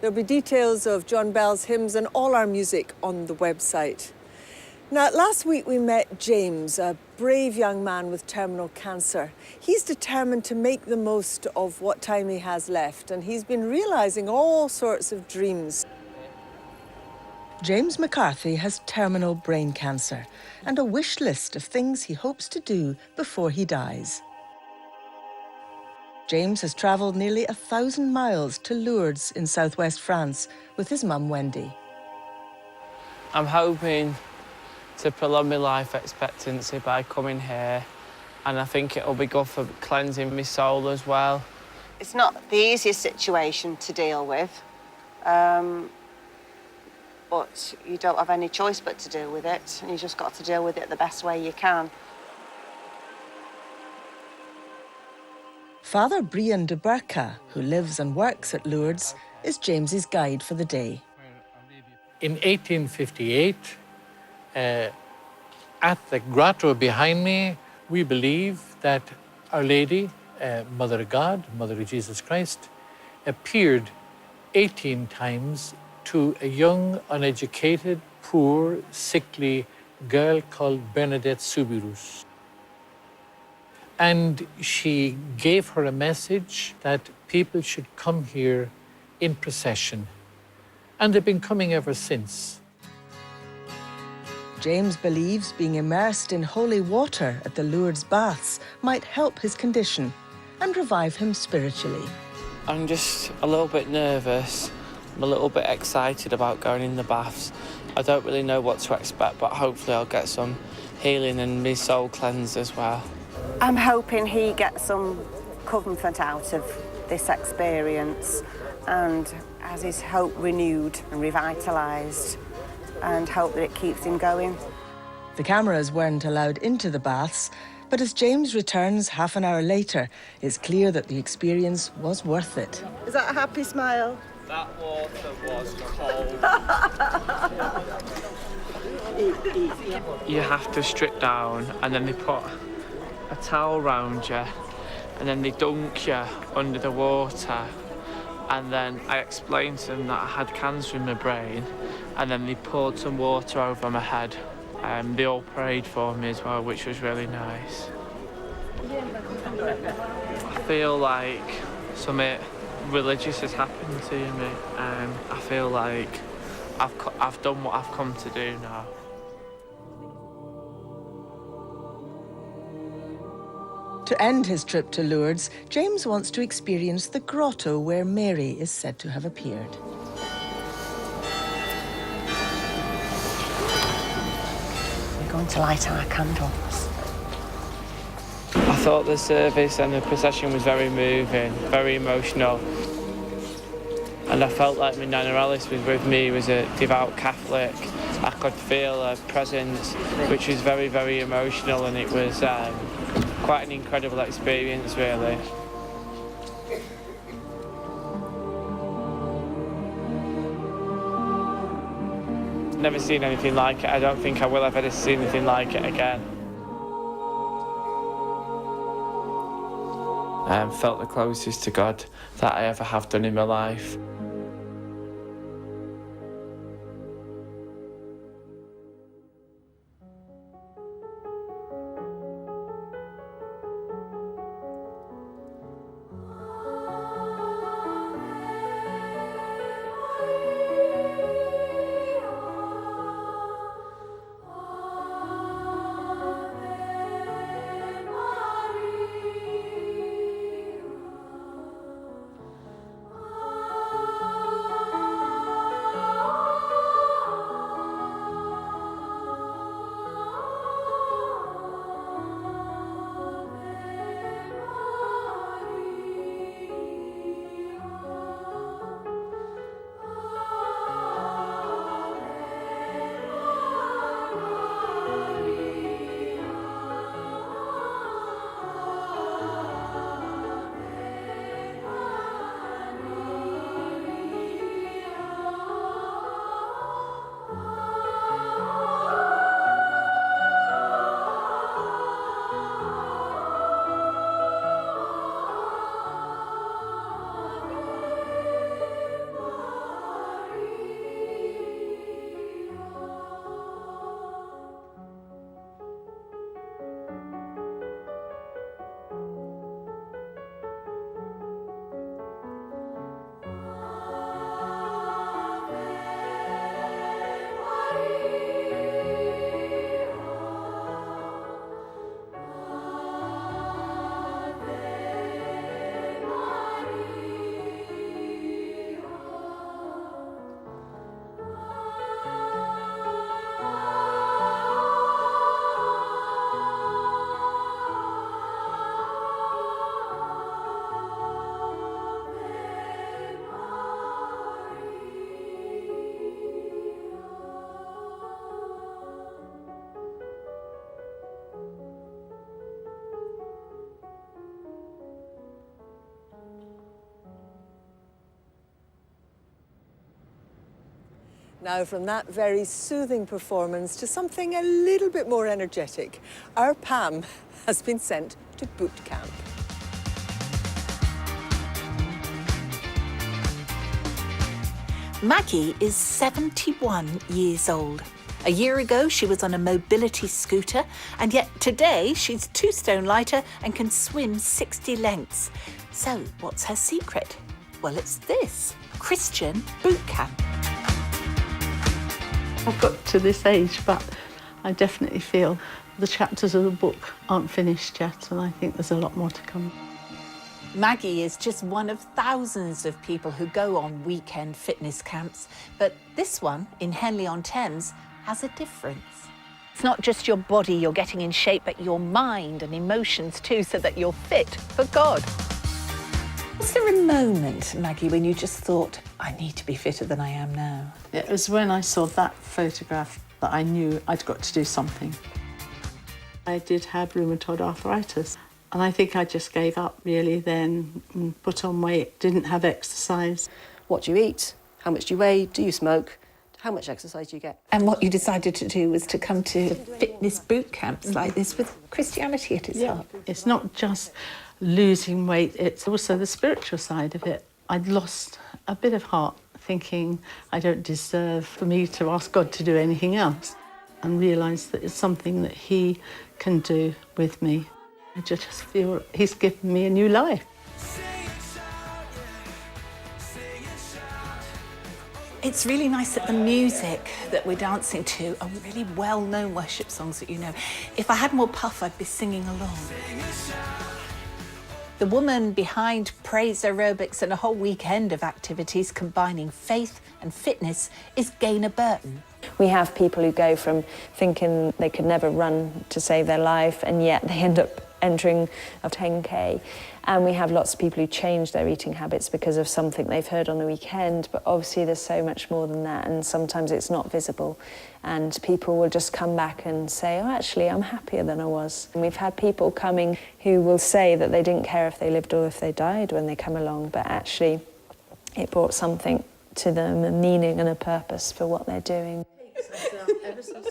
There'll be details of John Bell's hymns and all our music on the website. Now, last week we met James, a brave young man with terminal cancer. He's determined to make the most of what time he has left, and he's been realising all sorts of dreams. James McCarthy has terminal brain cancer and a wish list of things he hopes to do before he dies. James has travelled nearly 1,000 miles to Lourdes in southwest France with his mum Wendy. I'm hoping to prolong my life expectancy by coming here, and I think it'll be good for cleansing my soul as well. It's not the easiest situation to deal with, but you don't have any choice but to deal with it, and you just got to deal with it the best way you can. Father Brian de Burca, who lives and works at Lourdes, is James's guide for the day. In 1858, at the grotto behind me, we believe that Our Lady, Mother of God, Mother of Jesus Christ, appeared 18 times to a young, uneducated, poor, sickly girl called Bernadette Soubirous. And she gave her a message that people should come here in procession. And they've been coming ever since. James believes being immersed in holy water at the Lourdes baths might help his condition and revive him spiritually. I'm just a little bit nervous. I'm a little bit excited about going in the baths. I don't really know what to expect, but hopefully I'll get some healing and my soul cleansed as well. I'm hoping he gets some comfort out of this experience and has his hope renewed and revitalised, and hope that it keeps him going. The cameras weren't allowed into the baths, but as James returns half an hour later, it's clear that the experience was worth it. Is that a happy smile? That water was cold. You have to strip down, and then they put a towel round you, and then they dunk you under the water. And then I explained to them that I had cancer in my brain, and then they poured some water over my head. They all prayed for me as well, which was really nice. I feel like something religious has happened to me, and I feel like I've done what I've come to do now. To end his trip to Lourdes, James wants to experience the grotto where Mary is said to have appeared. We're going to light our candles. I thought the service and the procession was very moving, very emotional. And I felt like my Nana Alice was with me, was a devout Catholic. I could feel her presence, which was very, very emotional, and it was quite an incredible experience, really. Never seen anything like it. I don't think I will ever see anything like it again. I felt the closest to God that I ever have done in my life. Now, from that very soothing performance to something a little bit more energetic, our Pam has been sent to boot camp. Maggie is 71 years old. A year ago, she was on a mobility scooter, and yet today she's 2 stone lighter and can swim 60 lengths. So what's her secret? Well, it's this: Christian boot camp. I've got to this age, but I definitely feel the chapters of the book aren't finished yet, and I think there's a lot more to come. Maggie is just one of thousands of people who go on weekend fitness camps, but this one in Henley-on-Thames has a difference. It's not just your body you're getting in shape, but your mind and emotions too, so that you're fit for God. Was there a moment, Maggie, when you just thought, I need to be fitter than I am now? It was when I saw that photograph that I knew I'd got to do something. I did have rheumatoid arthritis, and I think I just gave up really then, and put on weight, didn't have exercise. What do you eat? How much do you weigh? Do you smoke? How much exercise do you get? And what you decided to do was to come to fitness boot camps like this with Christianity at its heart. It's not just losing weight, it's also the spiritual side of it. I'd lost a bit of heart thinking I don't deserve for me to ask God to do anything else, and realised that it's something that he can do with me. I just feel he's given me a new life. It's really nice that the music that we're dancing to are really well-known worship songs that you know. If I had more puff, I'd be singing along. The woman behind praise aerobics and a whole weekend of activities combining faith and fitness is Gaynor Burton. We have people who go from thinking they could never run to save their life, and yet they end up entering a 10K. And we have lots of people who change their eating habits because of something they've heard on the weekend, but obviously there's so much more than that, and sometimes it's not visible. And people will just come back and say, oh, actually, I'm happier than I was. And we've had people coming who will say that they didn't care if they lived or if they died when they come along, but actually it brought something to them, a meaning and a purpose for what they're doing.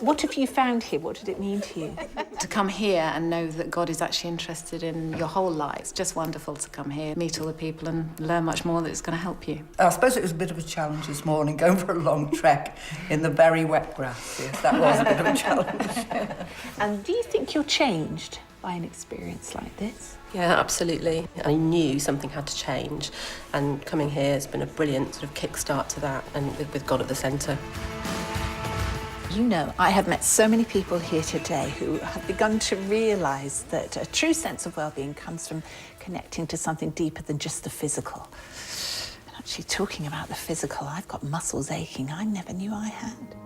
What have you found here? What did it mean to you? To come here and know that God is actually interested in your whole life. It's just wonderful to come here, meet all the people and learn much more that's going to help you. I suppose it was a bit of a challenge this morning, going for a long trek in the very wet grass. Yes, that was a bit of a challenge. And do you think you're changed by an experience like this? Yeah, absolutely. I knew something had to change, and coming here has been a brilliant sort of kickstart to that, and with God at the centre. You know, I have met so many people here today who have begun to realise that a true sense of well-being comes from connecting to something deeper than just the physical. And actually, talking about the physical, I've got muscles aching I never knew I had.